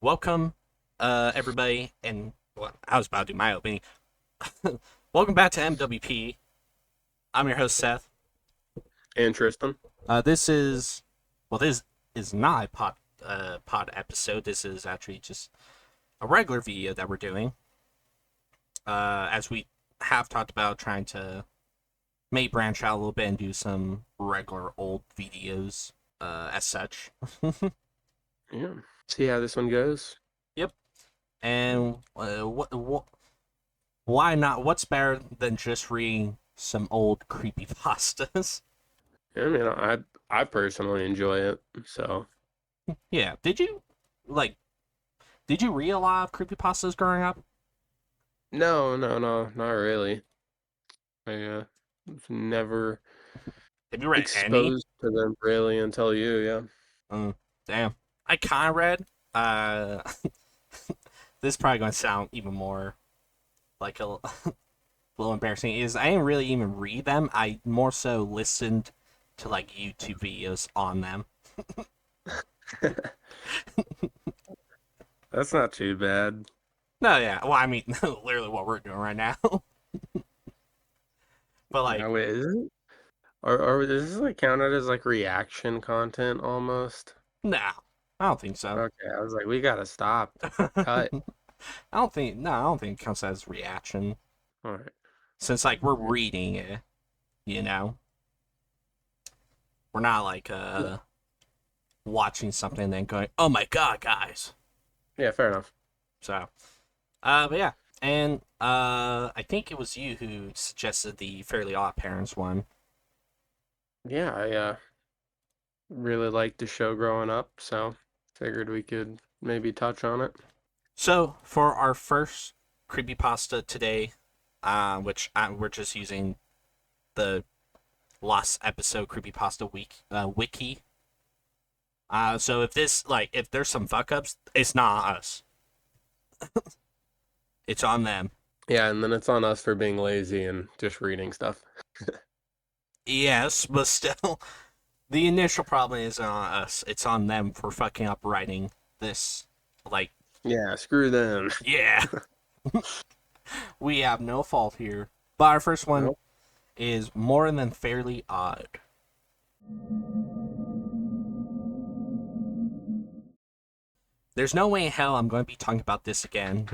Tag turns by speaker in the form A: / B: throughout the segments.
A: Welcome, everybody, and well, I was about to do my opening. Welcome back to MWP. I'm your host Seth.
B: And Tristan.
A: This is not a pod episode. This is actually just a regular video that we're doing. As we have talked about, trying to may branch out a little bit and do some regular old videos. As such.
B: Yeah. See how this one goes.
A: Yep. And why not? What's better than just reading some old creepypastas?
B: I mean, I personally enjoy it. So
A: Yeah. Like? Did you read a lot of creepypastas growing up?
B: no, not really. I was never
A: Have you read any?
B: exposed to them really until you. Yeah.
A: Mm, damn. I kind of read. Uh, this is probably going to sound even more like a little embarrassing. Is I didn't really even read them. I more so listened to like YouTube videos on them.
B: That's not too bad.
A: No, yeah. Well, I mean, literally what we're doing right now. But like,
B: Now wait, is it? Or is this like counted as like reaction content almost?
A: no, I don't think so.
B: Okay, I was like, we gotta stop. Cut.
A: I don't think it counts as reaction
B: All right.
A: since like we're reading it, you know. We're not like
B: Yeah.
A: watching something and then going, "Oh my god, guys."
B: Yeah, fair enough.
A: So, but yeah. And I think it was you who suggested the Fairly Odd Parents one.
B: Yeah, I really liked the show growing up, so figured we could maybe touch on it.
A: So, for our first creepypasta today, we're just using the last episode creepypasta wiki. So if there's some fuck ups, it's not us. It's on them.
B: Yeah, and then it's on us for being lazy and just reading stuff.
A: Yes, but still, the initial problem isn't on us. It's on them for fucking up writing this. Like,
B: Yeah, screw them.
A: yeah, we have no fault here. But our first one
B: Nope.
A: is more than fairly odd. There's no way in hell I'm going to be talking about this again,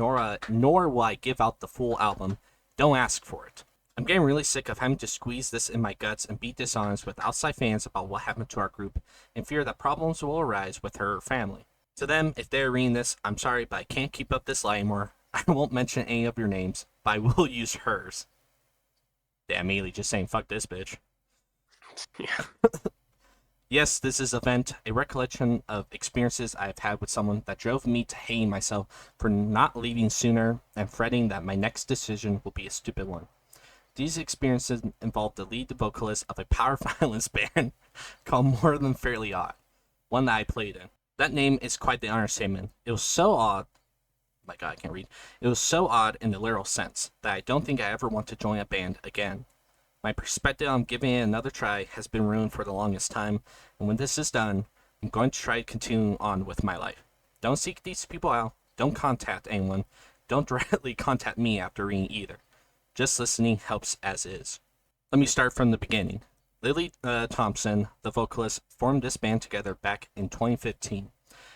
A: nor will I give out the full album. Don't ask for it. I'm getting really sick of having to squeeze this in my guts and be dishonest with outside fans about what happened to our group, and fear that problems will arise with her family. To them, if they're reading this, I'm sorry, but I can't keep up this lie anymore. I won't mention any of your names, but I will use hers. They immediately just saying, fuck this bitch.
B: Yeah.
A: Yes, this is event, a recollection of experiences I have had with someone that drove me to hating myself for not leaving sooner and fretting that my next decision will be a stupid one. These experiences involved the lead vocalist of a power violence band called More Than Fairly Odd, one that I played in. That name is quite the understatement. It was so odd. My god, I can't read. It was so odd in the literal sense that I don't think I ever want to join a band again. My perspective on giving it another try has been ruined for the longest time, and when this is done, I'm going to try to continue on with my life. Don't seek these people out. Don't contact anyone. Don't directly contact me after reading either. Just listening helps as is. Let me start from the beginning. Lily Thompson, the vocalist, formed this band together back in 2015.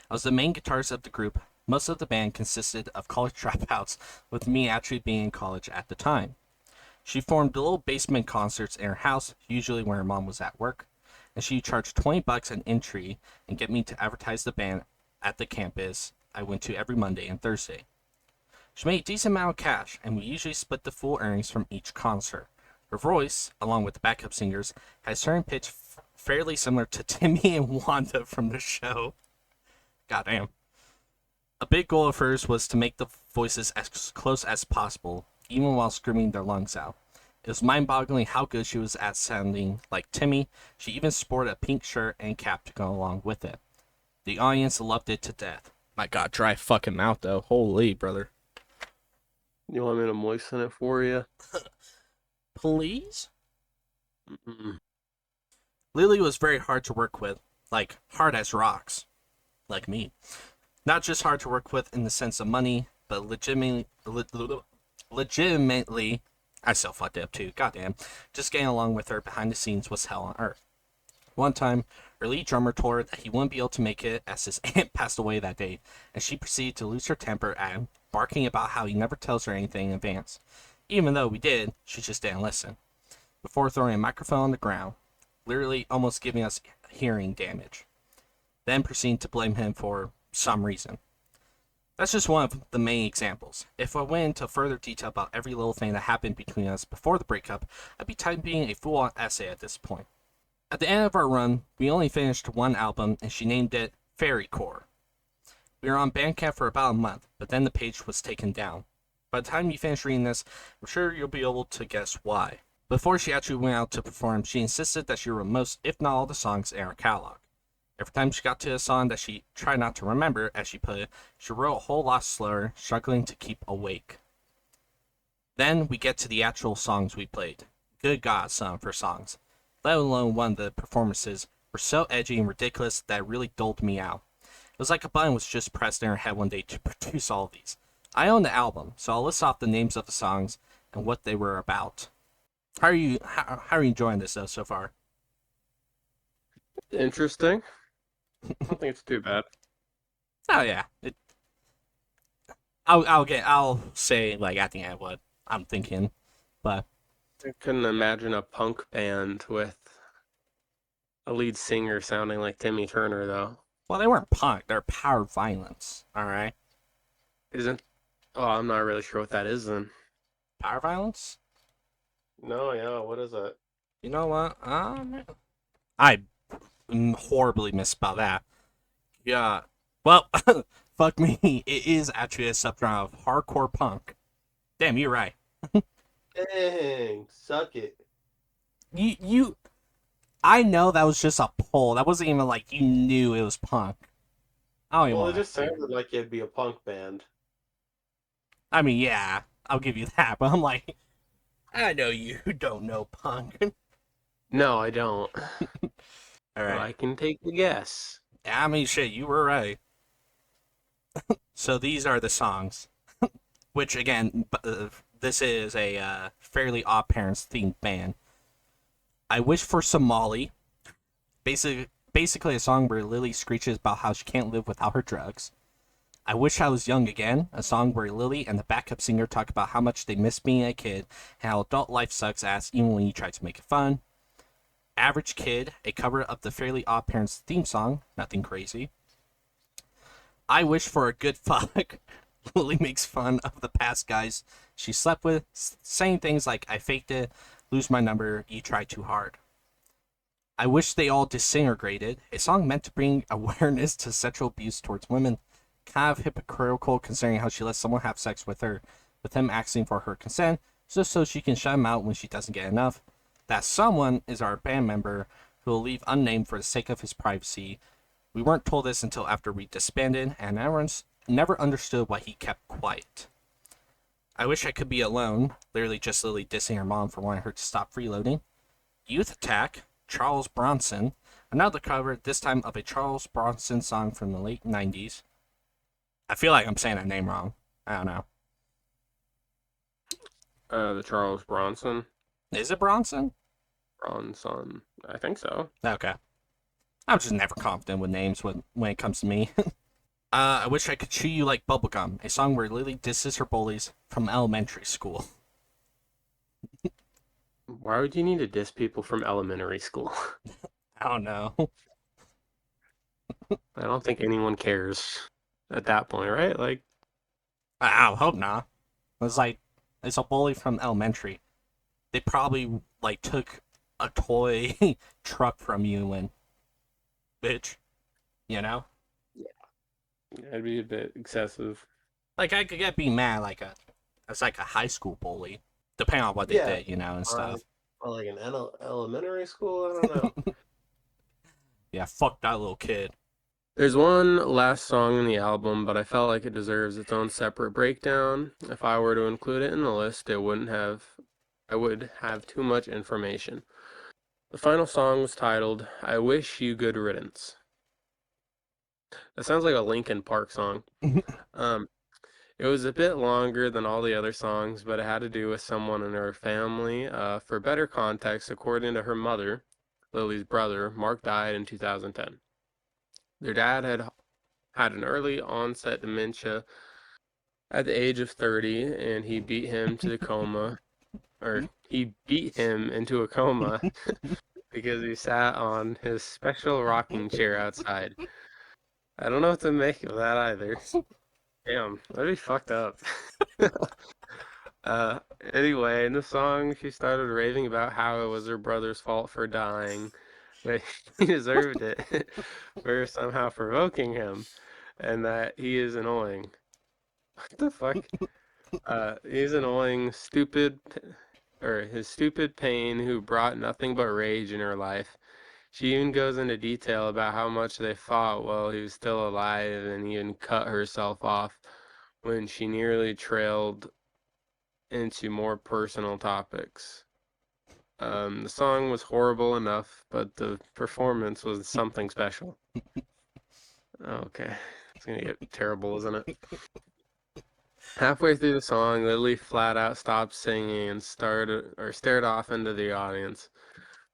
A: I was the main guitarist of the group. Most of the band consisted of college dropouts, with me actually being in college at the time. She formed little basement concerts in her house, usually when her mom was at work, and she charged $20 an entry and get me to advertise the band at the campus I went to every Monday and Thursday. She made a decent amount of cash, and we usually split the full earnings from each concert. Her voice, along with the backup singers, had a certain pitch fairly similar to Timmy and Wanda from the show. Goddamn. A big goal of hers was to make the voices as close as possible, even while screaming their lungs out. It was mind-boggling how good she was at sounding like Timmy. She even sported a pink shirt and cap to go along with it. The audience loved it to death. My god, dry fucking mouth though. Holy brother.
B: You want me to moisten it for you?
A: Please?
B: Mm-mm.
A: Lily was very hard to work with, like hard as rocks, like me. Not just hard to work with in the sense of money, but legitimately, I still fucked it up too. Goddamn, just getting along with her behind the scenes was hell on earth. One time, her lead drummer told her that he wouldn't be able to make it as his aunt passed away that day, and she proceeded to lose her temper at him, barking about how he never tells her anything in advance. Even though we did, she just didn't listen. Before throwing a microphone on the ground, literally almost giving us hearing damage. Then proceeding to blame him for some reason. That's just one of the main examples. If I went into further detail about every little thing that happened between us before the breakup, I'd be typing a full-on essay at this point. At the end of our run, we only finished one album, and she named it Fairy Core. We were on Bandcamp for about a month, but then the page was taken down. By the time you finish reading this, I'm sure you'll be able to guess why. Before she actually went out to perform, she insisted that she wrote most, if not all, the songs in our catalog. Every time she got to a song that she tried not to remember, as she put it, she wrote a whole lot slower, struggling to keep awake. Then we get to the actual songs we played. Good God, some for songs. Let alone one of the performances were so edgy and ridiculous that it really doled me out. It was like a button was just pressed in her head one day to produce all of these. I own the album, so I'll list off the names of the songs and what they were about. How are you enjoying this though so far?
B: Interesting. I don't think it's too bad.
A: Oh yeah, I'll say like at the end what I'm thinking, but
B: I couldn't imagine a punk band with a lead singer sounding like Timmy Turner, though.
A: well they weren't punk, they're power violence. All right,
B: Isn't? Oh, I'm not really sure what that is then.
A: power violence.
B: No, yeah, what is it?
A: You know what? I horribly misspelled that. Yeah. Well, fuck me. It is actually a subgenre of hardcore punk. Damn, you're right.
B: Dang, suck it.
A: You. I know that was just a poll. That wasn't even like you knew it was punk. I don't even
B: Well, it
A: want
B: just
A: to hear.
B: sounded like it'd be a punk band.
A: I mean, yeah, I'll give you that, but I'm like, I know you don't know punk.
B: No, I don't.
A: All
B: But
A: right.
B: I can take a guess.
A: I mean, shit, you were right. So these are the songs, which again, this is a Fairly Odd Parents themed band. I Wish for Somali, basically a song where Lily screeches about how she can't live without her drugs. I Wish I Was Young Again, a song where Lily and the backup singer talk about how much they miss being a kid and how adult life sucks ass even when you try to make it fun. Average Kid, a cover of the Fairly Odd Parents theme song, nothing crazy. I Wish for a Good Fuck, Lily makes fun of the past guys she slept with, saying things like, I faked it, lose my number, you try too hard. I Wish They All Disintegrated, a song meant to bring awareness to sexual abuse towards women. Kind of hypocritical considering how she lets someone have sex with her, with him asking for her consent, just so she can shut him out when she doesn't get enough. That someone is our band member who will leave unnamed for the sake of his privacy. We weren't told this until after we disbanded, and never understood why he kept quiet. I Wish I Could Be Alone, literally just Lily dissing her mom for wanting her to stop freeloading. Youth Attack, Charles Bronson, another cover, this time of a Charles Bronson song from the late 90s. I feel like I'm saying that name wrong. I don't know.
B: The Charles Bronson.
A: Is it Bronson?
B: Bronson. I think so.
A: Okay. I'm just never confident with names when it comes to me. I Wish I Could Chew You Like Bubblegum, a song where Lily disses her bullies from elementary school.
B: Why would you need to diss people from elementary school?
A: I don't know.
B: I don't think anyone cares at that point, right? Like,
A: I hope not. It's like, it's a bully from elementary. They probably, like, took a toy truck from you and, bitch, you know?
B: that'd be a bit excessive.
A: Like, I could get be mad, it's like a high school bully, depending on what they
B: Yeah.
A: did, and
B: Or
A: stuff.
B: like, or like an elementary school? I don't know.
A: Yeah, fuck that little kid.
B: There's one last song in the album, but I felt like it deserves its own separate breakdown. If I were to include it in the list, I would have too much information. The final song was titled, I Wish You Good Riddance. That sounds like a Linkin Park song. Um, it was a bit longer than all the other songs, but it had to do with someone in her family. For better context, according to her mother, Lily's brother, Mark died in 2010. Their dad had an early onset dementia at the age of 30, and he beat him into a coma because he sat on his special rocking chair outside. I don't know what to make of that either. Damn, that'd be fucked up. Uh, anyway, in the song, she started raving about how it was her brother's fault for dying, but he deserved it for somehow provoking him, and that he is annoying. What the fuck? He's annoying, or his stupid pain who brought nothing but rage in her life. She even goes into detail about how much they fought while he was still alive and even cut herself off when she nearly trailed into more personal topics. The song was horrible enough, but the performance was something special. Okay, it's gonna get terrible, isn't it? Halfway through the song, Lily flat out stopped singing and stared off into the audience.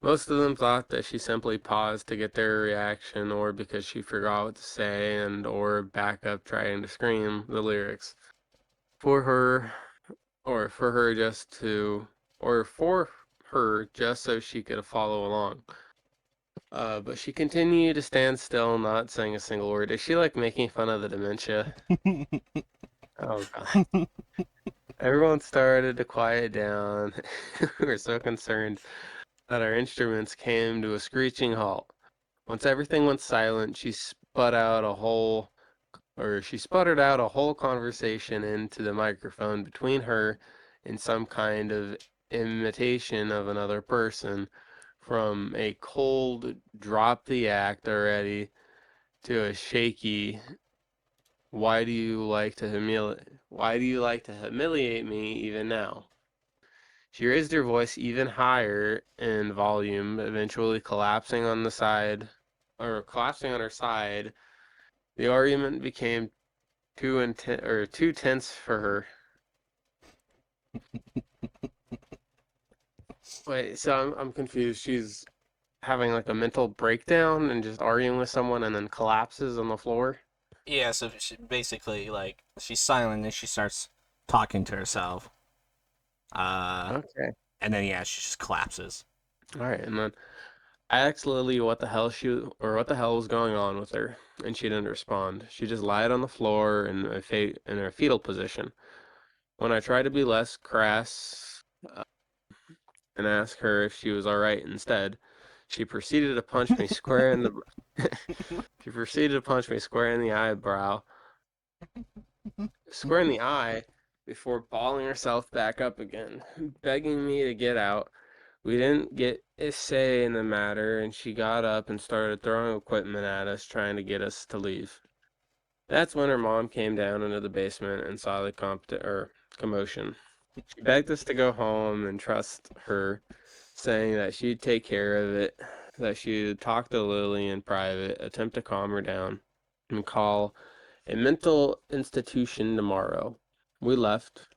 B: Most of them thought that she simply paused to get their reaction, or because she forgot what to say, and or back up trying to scream the lyrics for her, or for her just to, or for her just so she could follow along. But she continued to stand still, not saying a single word. Is she like making fun of the dementia? Oh god. Everyone started to quiet down. We were so concerned that our instruments came to a screeching halt. Once everything went silent, she sputtered out a whole conversation into the microphone between her and some kind of imitation of another person, from a cold drop the act already to a shaky why do you like to humiliate me even now? She raised her voice even higher in volume, eventually collapsing on her side. The argument became too tense for her. Wait, so I'm confused. She's having like a mental breakdown and just arguing with someone and then collapses on the floor.
A: Yeah, so she, basically, like, she's silent and she starts talking to herself. Uh,
B: Okay.
A: and then, yeah, she just collapses.
B: All right, and then I asked Lily what the hell was going on with her, and she didn't respond. She just lied on the floor in a fetal position. When I tried to be less crass and ask her if she was all right instead, she proceeded to punch me square in the she proceeded to punch me square in the eye before balling herself back up again, begging me to get out. We didn't get a say in the matter, and she got up and started throwing equipment at us, trying to get us to leave. That's when her mom came down into the basement and saw the commotion. She begged us to go home and trust her, saying that she'd take care of it, that she'd talk to Lily in private, attempt to calm her down, and call a mental institution tomorrow. We left.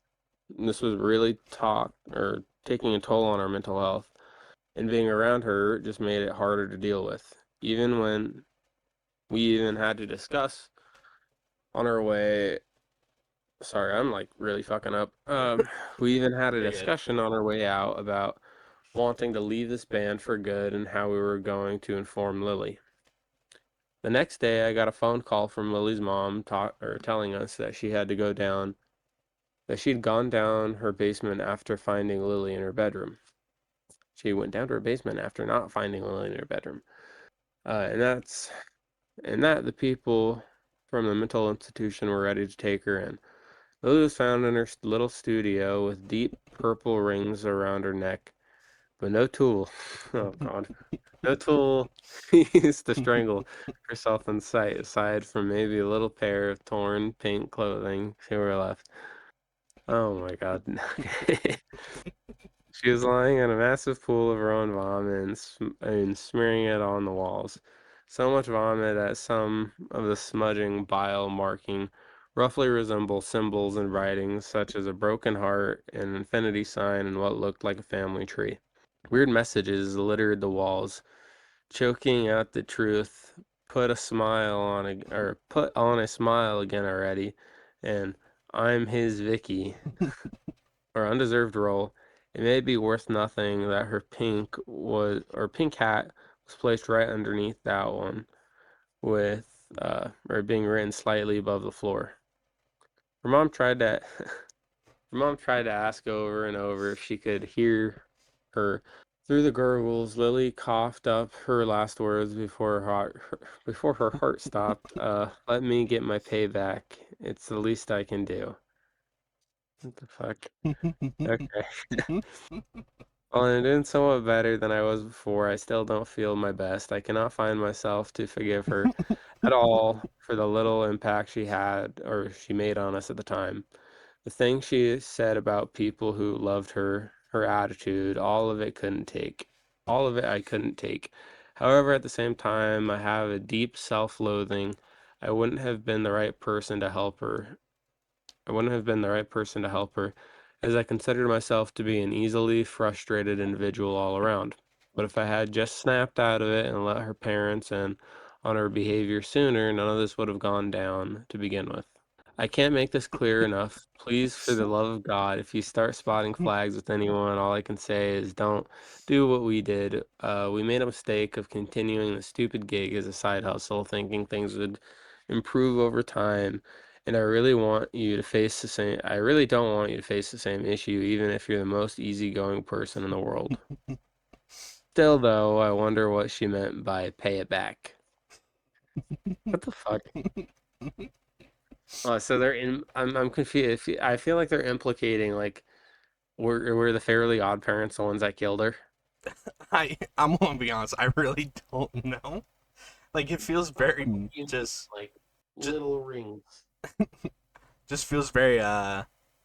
B: This was really taking a toll on our mental health, and being around her just made it harder to deal with. Even when we even had to discuss on our way sorry, I'm like really fucking up. We even had a
A: You're good.
B: discussion on our way out about wanting to leave this band for good and how we were going to inform Lily. The next day, I got a phone call from Lily's mom telling us that she'd gone down her basement after finding Lily in her bedroom. She went down to her basement after not finding Lily in her bedroom. And that the people from the mental institution were ready to take her in. Lily was found in her little studio with deep purple rings around her neck, but no tool. Oh God, no tool used to strangle herself in sight, aside from maybe a little pair of torn pink clothing to her left. Oh my God. She was lying in a massive pool of her own vomit and smearing it on the walls. So much vomit that some of the smudging bile marking roughly resemble symbols in writings such as a broken heart, an infinity sign, and what looked like a family tree. Weird messages littered the walls, choking out the truth. Put on a smile again already, and I'm his Vicky, or undeserved role. It may be worth nothing that her pink hat was placed right underneath that one, with or being written slightly above the floor. Her mom tried to her mom tried to ask over and over if she could hear her. Through the gurgles, Lily coughed up her last words before her heart stopped. Let me get my payback. It's the least I can do. What the fuck? Okay. Well, I'm doing somewhat better than I was before. I still don't feel my best. I cannot find myself to forgive her at all for the little impact she had or she made on us at the time. The things she said about people who loved her, her attitude, all of it couldn't take. All of it I couldn't take. However, at the same time, I have a deep self-loathing. I wouldn't have been the right person to help her. I wouldn't have been the right person to help her, as I considered myself to be an easily frustrated individual all around. But if I had just snapped out of it and let her parents in on her behavior sooner, none of this would have gone down to begin with. I can't make this clear enough. Please, for the love of God, if you start spotting flags with anyone, all I can say is don't do what we did. We made a mistake of continuing the stupid gig as a side hustle, thinking things would improve over time. And I really don't want you to face the same issue, even if you're the most easygoing person in the world. Still, though, I wonder what she meant by pay it back. What the fuck? So they're in. I'm confused. I feel like they're implicating like were the Fairly Odd Parents the ones that killed her?
A: I'm gonna be honest. I really don't know. Like it feels very
B: You mean like
A: just
B: little rings?
A: just feels very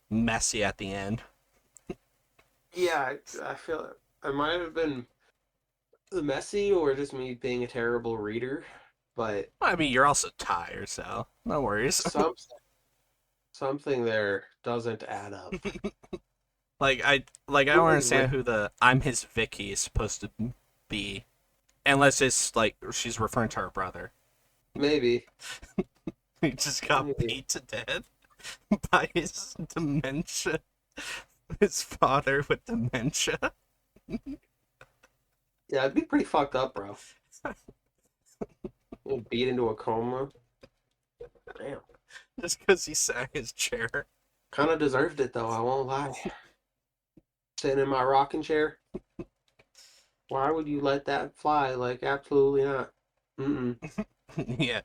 A: messy at the end.
B: Yeah, I feel I might have been messy or just me being a terrible reader, but
A: I mean, you're also tired, so no worries.
B: some something there doesn't add up.
A: I
B: Who
A: don't
B: was
A: understand
B: written?
A: who the I'm his Vicky is supposed to be, unless it's like she's referring to her brother.
B: Maybe,
A: He just got
B: maybe.
A: beat to death by his dementia. His father with dementia.
B: Yeah, it'd be pretty fucked up, bro. Beat into a coma. Damn.
A: Just because he sat in his chair.
B: Kind of deserved it though. I won't lie. Sitting in my rocking chair. Why would you let that fly? Like, absolutely not. Mm-mm.
A: Yeah.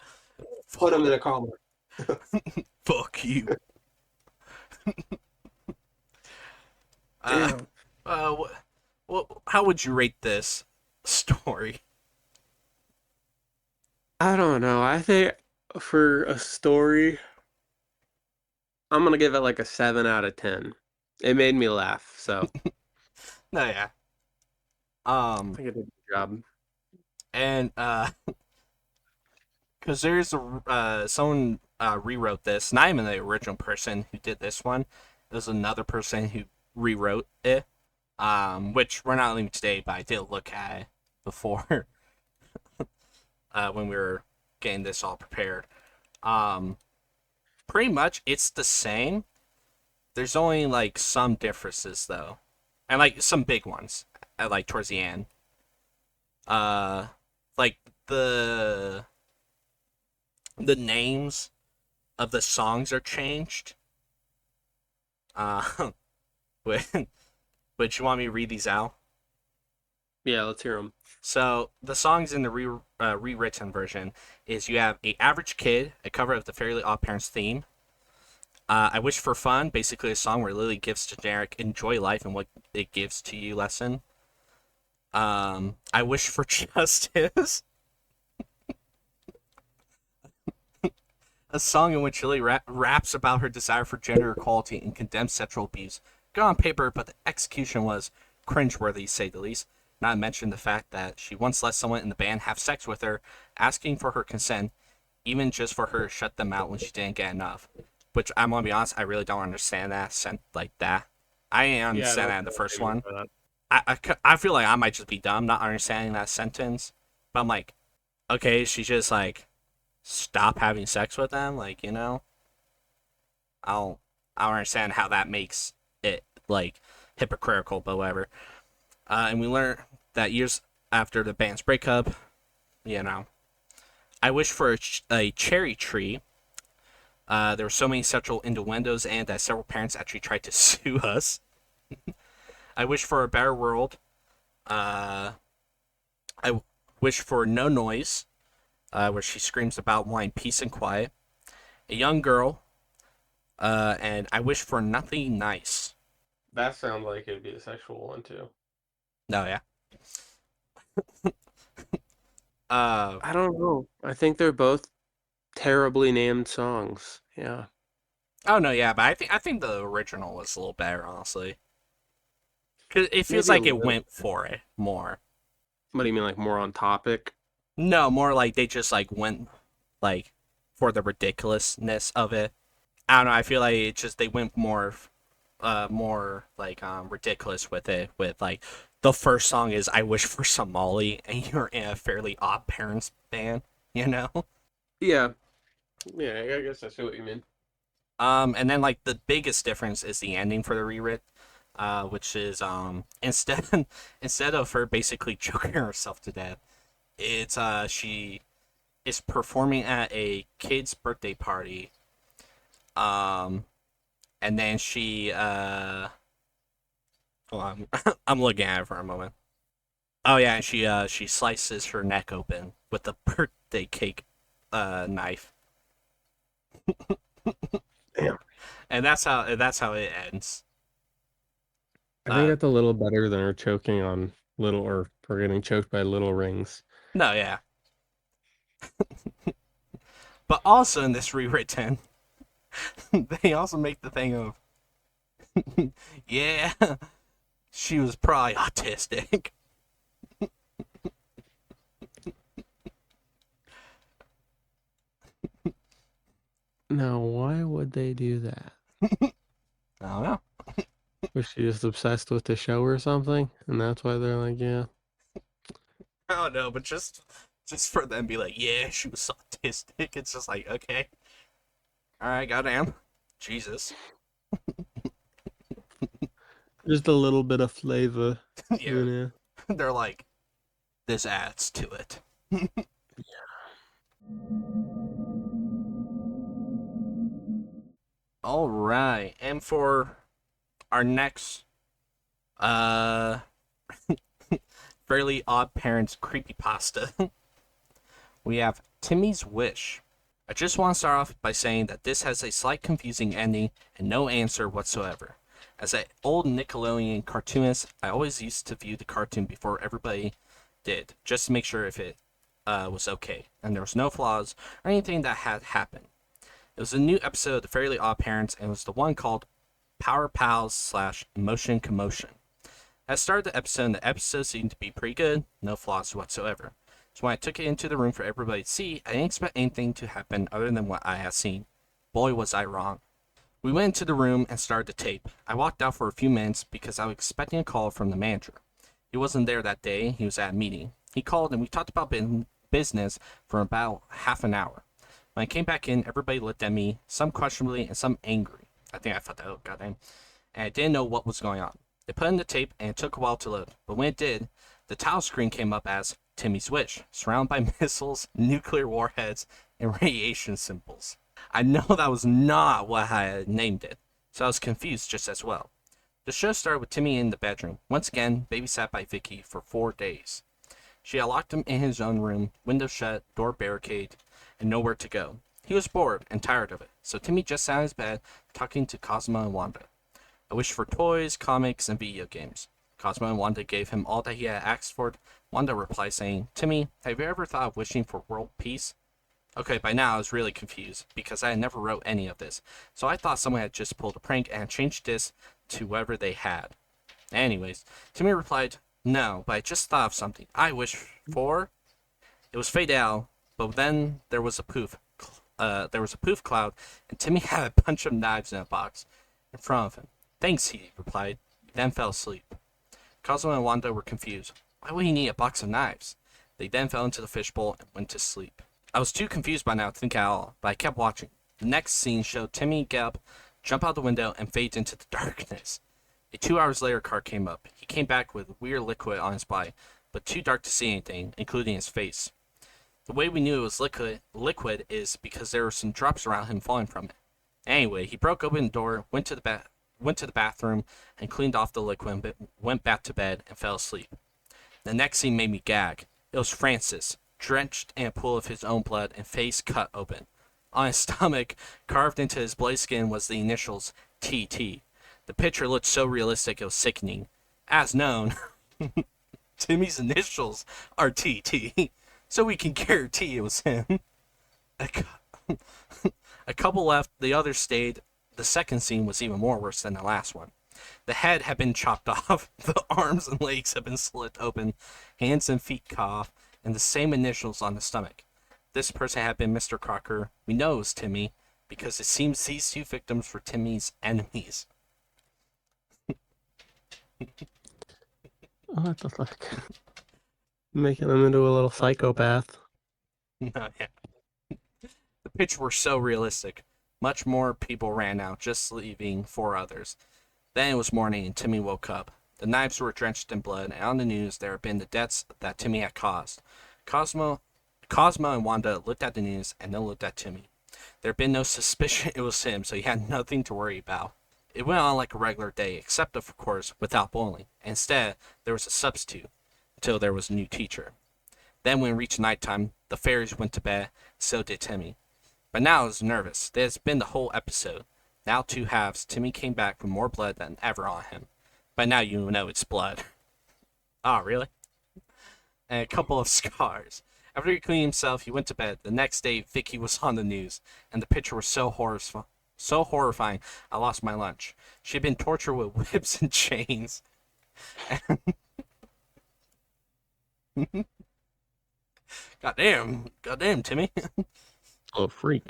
B: Put
A: Fuck.
B: him in a coma.
A: Fuck you. Uh,
B: Damn.
A: how would you rate this story?
B: I don't know. I think for a story, I'm gonna give it like a 7 out of 10. It made me laugh, so
A: No, yeah.
B: I think it did a good job.
A: And because there's a someone rewrote this. Not even the original person who did this one. There's another person who rewrote it. Which we're not leaving today, but I did look at it before when we were getting this all prepared. Um, Pretty much it's the same. There's only like some differences though, and like some big ones. At, like towards the end, uh, like the the names of the songs are changed. Uh, which you want me to read these out?
B: Yeah, let's hear them.
A: So the songs in the rewritten version is you have a average kid, a cover of the Fairly Odd Parents theme. I wish for fun, basically a song where Lily gives generic enjoy life and what it gives to you lesson. I wish for justice, a song in which Lily raps about her desire for gender equality and condemns sexual abuse. Good on paper, but the execution was cringeworthy, to say the least. not to mention the fact that she once let someone in the band have sex with her, asking for her consent, even just for her to shut them out when she didn't get enough. Which I'm gonna be honest, I really don't understand that sent like that. I
B: Yeah,
A: understand
B: that's
A: that in the
B: the
A: first
B: argument
A: one.
B: for that.
A: I feel like I might just be dumb not understanding that sentence. But I'm like, okay, she just like stop having sex with them, like, I don't I don't understand how that makes it like hypocritical, but whatever. And we learn that years after the band's breakup, you know, I wish for a cherry tree. There were so many sexual innuendos, and that several parents actually tried to sue us. I wish for a better world. Uh, I wish for no noise, where she screams about wanting peace and quiet. A young girl, and I wish for nothing nice.
B: That sounds like it'd be a sexual one too.
A: No, yeah. Uh,
B: I don't know. I think they're both terribly named songs. Yeah.
A: oh no, yeah, but I think the original was a little better, honestly. 'Cause it feels
B: Maybe a
A: like it
B: little.
A: went for it more.
B: What do you mean, like more on topic?
A: No, more like they just like went like for the ridiculousness of it. I don't know. I feel like it just they went more like ridiculous with it. With like the first song is "I Wish for Somali" and you're in a Fairly Odd Parents band, you know.
B: Yeah. Yeah, I guess I see what you mean.
A: And then like the biggest difference is the ending for the rewrite, which is instead instead of her basically choking herself to death, it's she is performing at a kid's birthday party. Um, and then she hold on, I'm looking at it for a moment. Oh yeah, and she slices her neck open with the birthday cake knife,
B: Damn.
A: and that's how it ends.
B: I think
A: Uh,
B: that's a little better than her choking on little or her getting choked by little rings.
A: no, yeah, but also in this rewritten, they also make the thing of yeah, she was probably autistic.
B: Now, why would they do that?
A: I don't know.
B: Was she just obsessed with the show or something? And that's why they're like, yeah.
A: I don't know, but just for them to be like, yeah, she was autistic. It's just like, okay, all right, goddamn, Jesus,
B: Just a little bit of flavor,
A: yeah.
B: you know.
A: They're like, this adds to it. All right, and for our next uh Fairly Odd Parents creepypasta, we have Timmy's Wish. I just want to start off by saying that this has a slight confusing ending and no answer whatsoever. As an old Nickelodeon cartoonist, I always used to view the cartoon before everybody did, just to make sure if it was okay, and there was no flaws or anything that had happened. It was a new episode of The Fairly Odd Parents, and it was the one called Power Pals slash Emotion Commotion. I started the episode, and the episode seemed to be pretty good, no flaws whatsoever. So when I took it into the room for everybody to see, I didn't expect anything to happen other than what I had seen. Boy, was I wrong. We went into the room and started the tape. I walked out for a few minutes because I was expecting a call from the manager. He wasn't there that day, he was at a meeting. He called and we talked about business for about half an hour. When I came back in, everybody looked at me, some questionably and some angry. I think I thought that, oh, goddamn. And I didn't know what was going on. They put in the tape and it took a while to load, but when it did, the title screen came up as Timmy's Wish, surrounded by missiles, nuclear warheads, and radiation symbols. I know that was not what I had named it, so I was confused just as well. The show started with Timmy in the bedroom, once again babysat by Vicky for 4 days. She had locked him in his own room, window shut, door barricaded, and nowhere to go. He was bored and tired of it, so Timmy just sat in his bed talking to Cosmo and Wanda. I wished for toys, comics, and video games. Cosmo and Wanda gave him all that he had asked for. Wanda replied saying, Timmy, have you ever thought of wishing for world peace? Okay, by now I was really confused, because I had never wrote any of this, so I thought someone had just pulled a prank and changed this to whatever they had. Anyways, Timmy replied, No, but I just thought of something I wish for. It was Fadal, but then there was a poof cloud, and Timmy had a bunch of knives in a box in front of him. Thanks, he replied, then fell asleep. Cosmo and Wanda were confused. Why would he need a box of knives? They then fell into the fishbowl and went to sleep. I was too confused by now to think at all, but I kept watching. The next scene showed Timmy get up, jump out the window, and fade into the darkness. A 2 hours later car came up. He came back with weird liquid on his body, but too dark to see anything, including his face. The way we knew it was liquid is because there were some drops around him falling from it. Anyway, he broke open the door, went to the bathroom, and cleaned off the liquid, but went back to bed and fell asleep. The next scene made me gag. It was Francis, drenched in a pool of his own blood and face cut open. On his stomach, carved into his bloody skin, was the initials TT. The picture looked so realistic it was sickening. As known, Timmy's initials are TT, so we can guarantee it was him. A, cou- a couple left, the others stayed. The second scene was even more worse than the last one. The head had been chopped off, the arms and legs had been slit open, hands and feet cut off, and the same initials on the stomach. This person had been Mr. Crocker. We know it was Timmy, because it seems these two victims were Timmy's enemies.
B: What the fuck? Making him into a little psychopath.
A: No, yeah. The pictures were so realistic. Much more people ran out, just leaving 4 others. Then it was morning, and Timmy woke up. The knives were drenched in blood, and on the news there had been the deaths that Timmy had caused. Cosmo and Wanda looked at the news, and then looked at Timmy. There had been no suspicion it was him, so he had nothing to worry about. It went on like a regular day, except, of course, without bowling. Instead, there was a substitute, until there was a new teacher. Then, when it reached nighttime, the fairies went to bed, so did Timmy. But now I was nervous. That has been the whole episode. Now 2 halves, Timmy came back with more blood than ever on him. By now you know it's blood. Ah, really? And a couple of scars. After he cleaned himself, he went to bed. The next day, Vicky was on the news, and the picture was so horrifying, I lost my lunch. She had been tortured with whips and chains. Goddamn, Timmy.
B: Oh, freak.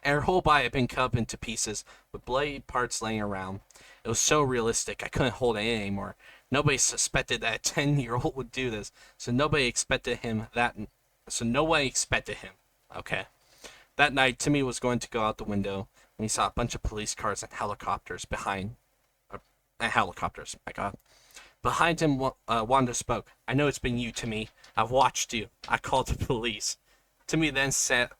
A: And her whole body had been cut up into pieces, with bloody parts laying around. It was so realistic, I couldn't hold it in anymore. Nobody suspected that a 10-year-old would do this, so nobody expected him. Okay. That night, Timmy was going to go out the window when he saw a bunch of police cars and helicopters my god. Behind him, Wanda spoke. I know it's been you, Timmy. I've watched you. I called the police. Timmy then sat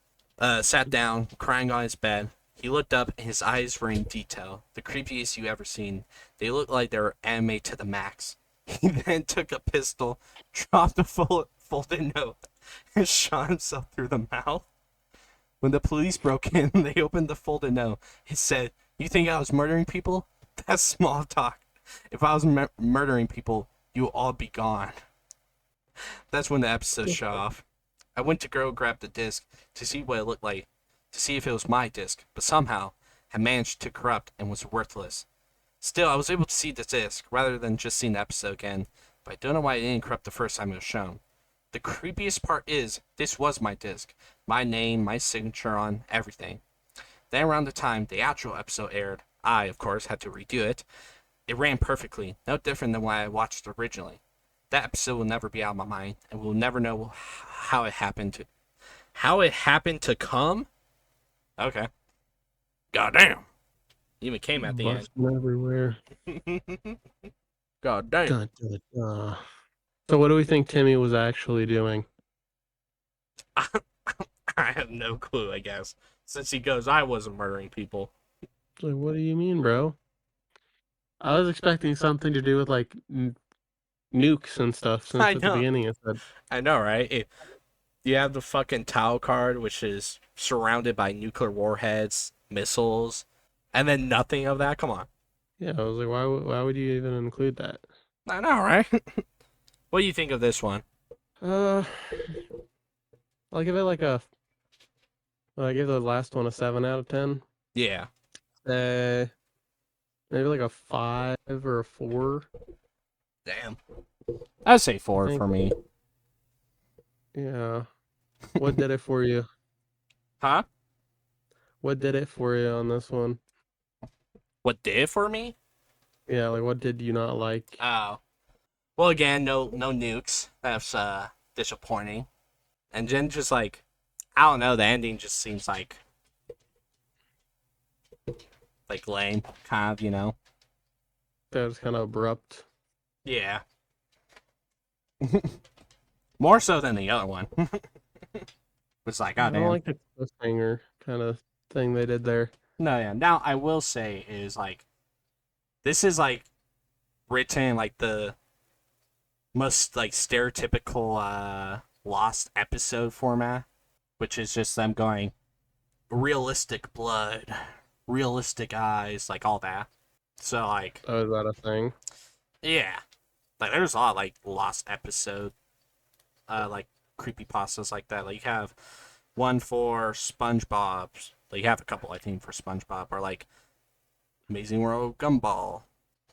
A: down, crying on his bed. He looked up, and his eyes were in detail, the creepiest you ever seen. They looked like they were anime to the max. He then took a pistol, dropped a folded note, and shot himself through the mouth. When the police broke in, they opened the folded note. It said, "You think I was murdering people? That's small talk. If I was murdering people, you'll all be gone." That's when the episode shut off. I went to go grab the disc to see what it looked like, to see if it was my disc, but somehow had managed to corrupt and was worthless. Still, I was able to see the disc rather than just seeing the episode again, but I don't know why it didn't corrupt the first time it was shown. The creepiest part is, this was my disc. My name, my signature on everything. Then around the time the actual episode aired, I, of course, had to redo it. It ran perfectly, no different than when I watched originally. That episode will never be out of my mind, and we'll never know how it happened to come? Okay. Goddamn. Even came at the end.
B: Busting everywhere.
A: Goddamn.
B: Dun, dun, dun. So what do we think Timmy was actually doing?
A: I have no clue, I guess. Since he goes, I wasn't murdering people.
B: Like, what do you mean, bro? I was expecting something to do with like nukes and stuff since
A: I
B: at the
A: know.
B: beginning it said.
A: I know, right? You have the fucking Tau card, which is surrounded by nuclear warheads, missiles, and then nothing of that. Come on.
B: Yeah, I was like, why would you even include that?
A: I know, right? What do you think of this one?
B: I'll give it like a. I give the last one a 7 out of 10.
A: Yeah.
B: Maybe like a 5 or a 4.
A: Damn. I'd say
B: I
A: 4
B: think,
A: for me.
B: yeah. What did it for you?
A: Huh?
B: What did it for you on this one?
A: What did it for me?
B: Yeah, like what did you not like?
A: Oh. Well, again, no nukes. That's disappointing. And then just like, I don't know, the ending just seems like lame, kind of, you know.
B: That was kind of abrupt.
A: Yeah. More so than the other one. It's like,
B: I don't
A: goddamn.
B: like the cliffhanger kind of thing they did there.
A: No, yeah. Now I will say is like, this is like written like the most like stereotypical lost episode format, which is just them going realistic blood, realistic eyes, like all that. So like,
B: Oh, is that a thing?
A: yeah, like there's a lot of, like lost episode, like creepypastas like that. Like you have one for SpongeBob. Like you have a couple, I think, for SpongeBob, or like Amazing World Gumball.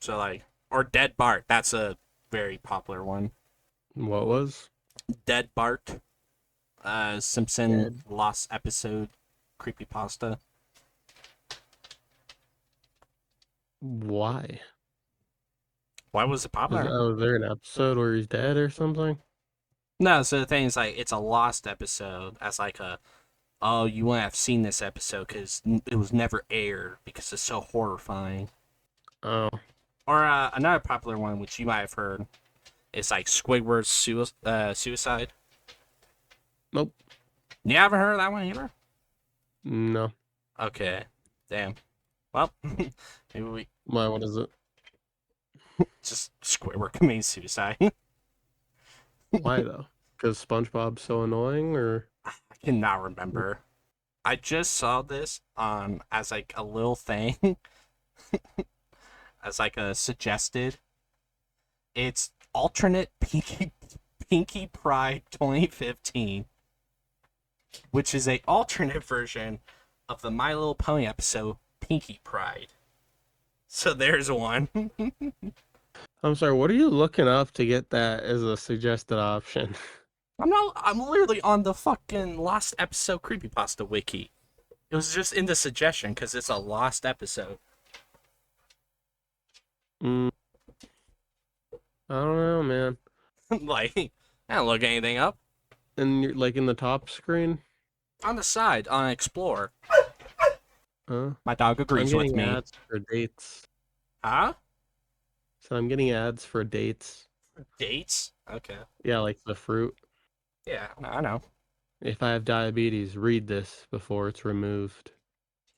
A: So like, or Dead Bart. That's a very popular one.
B: What was?
A: Dead Bart, Simpson
B: Dead.
A: lost episode creepypasta.
B: Why?
A: Why was it popular?
B: Was there an episode where he's dead or something?
A: No, so the thing is, like, it's a lost episode as like a, oh, you wouldn't have seen this episode because it was never aired because it's so horrifying.
B: Oh,
A: Or another popular one, which you might have heard, is like Squidward's suicide.
B: nope.
A: You haven't heard of that one either?
B: No.
A: Okay, damn. Well, maybe we
B: Why? What is it?
A: just Squidward committing suicide.
B: Why though? Because SpongeBob's so annoying, or
A: I cannot remember. I just saw this on as like a little thing, as like a suggested. It's alternate Pinky Pride 2015, which is a alternate version of the My Little Pony episode Pinky Pride. So there's one.
B: I'm sorry. What are you looking up to get that as a suggested option?
A: I'm literally on the fucking lost episode creepypasta wiki. It was just in the suggestion because it's a lost episode.
B: Mm, I don't know, man.
A: Like, I don't look anything up.
B: And you're like in the top screen.
A: On the side, on Explore.
B: Huh?
A: My dog
B: I'm
A: agrees with
B: getting
A: me.
B: ads for dates.
A: Huh?
B: So I'm getting ads for dates.
A: Dates? Okay.
B: Yeah, like the fruit.
A: Yeah, I know.
B: If I have diabetes, read this before it's removed.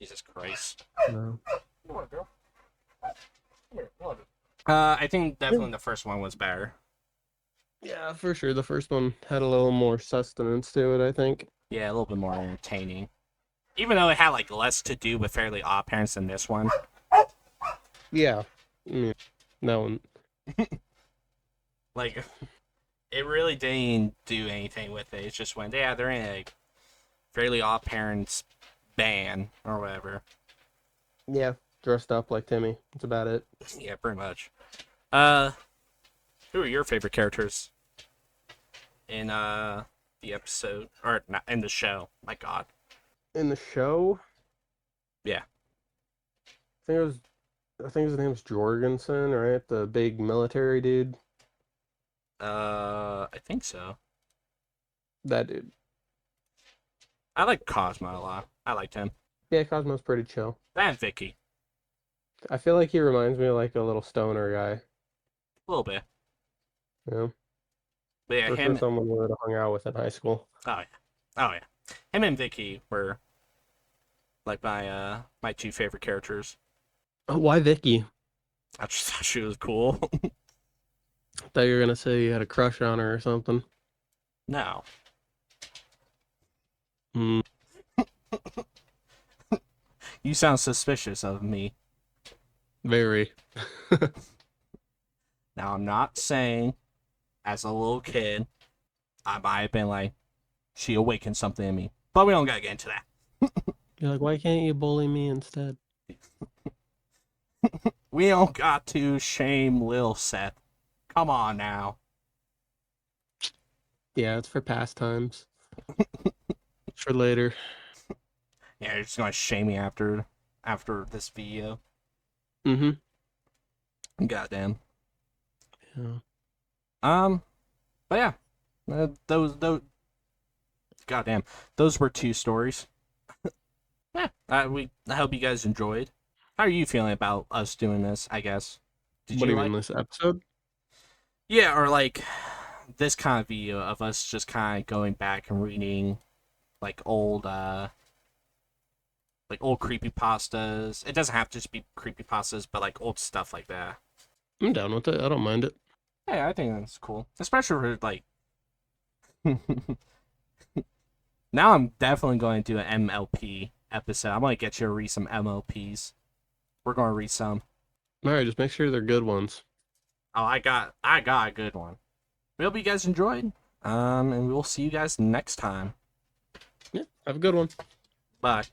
A: Jesus Christ.
B: No.
A: Come on, girl. Come here, come on. I think definitely the first one was better.
B: Yeah, for sure. The first one had a little more sustenance to it, I think.
A: Yeah, a little bit more entertaining. Even though it had like less to do with Fairly Oddparents than this one.
B: Yeah. Mm, that one.
A: Like, it really didn't do anything with it. It's just when they're in a Fairly Oddparents band or whatever.
B: Yeah. Dressed up like Timmy. That's about it.
A: Yeah, pretty much. Uh, who are your favorite characters in the episode or not in the show? My God.
B: In the show,
A: Yeah.
B: I think his name's Jorgensen, right? The big military dude.
A: I think so.
B: That dude.
A: I like Cosmo a lot. I liked him.
B: Yeah, Cosmo's pretty chill.
A: And Vicky.
B: I feel like he reminds me of like a little stoner guy.
A: A little bit.
B: Yeah.
A: But yeah,
B: For sure
A: him.
B: someone we would have hung out with in high school.
A: Oh, yeah. Oh, yeah. Him and Vicky were like my two favorite characters.
B: Oh, why Vicky?
A: I just thought she was cool.
B: Thought you were gonna say you had a crush on her or something.
A: No.
B: Hmm.
A: You sound suspicious of me.
B: Very.
A: Now, I'm not saying as a little kid, I might have been like, she awakened something in me. But we don't gotta get into that.
B: You're like, why can't you bully me instead?
A: We don't got to shame Lil Seth. Come on now.
B: Yeah, it's for pastimes. It's for later.
A: Yeah, you're just gonna shame me after this video.
B: Mm-hmm.
A: Goddamn.
B: Yeah.
A: Um, but yeah, those goddamn those were two stories. Yeah, I hope you guys enjoyed. How are you feeling about us doing this? I guess. Did
B: What do
A: you
B: you mean
A: like?
B: this episode?
A: Yeah, or like this kind of video of us just kind of going back and reading like old creepypastas. It doesn't have to just be creepypastas, but like old stuff like that.
B: I'm down with it. I don't mind it.
A: Hey, I think that's cool, especially for like. Now I'm definitely going to do an MLP episode. I'm gonna get you to read some MLPs. We're gonna read some.
B: All right, just make sure they're good ones.
A: Oh, I got a good one. We hope you guys enjoyed. And we'll see you guys next time.
B: Yeah, have a good one.
A: Bye.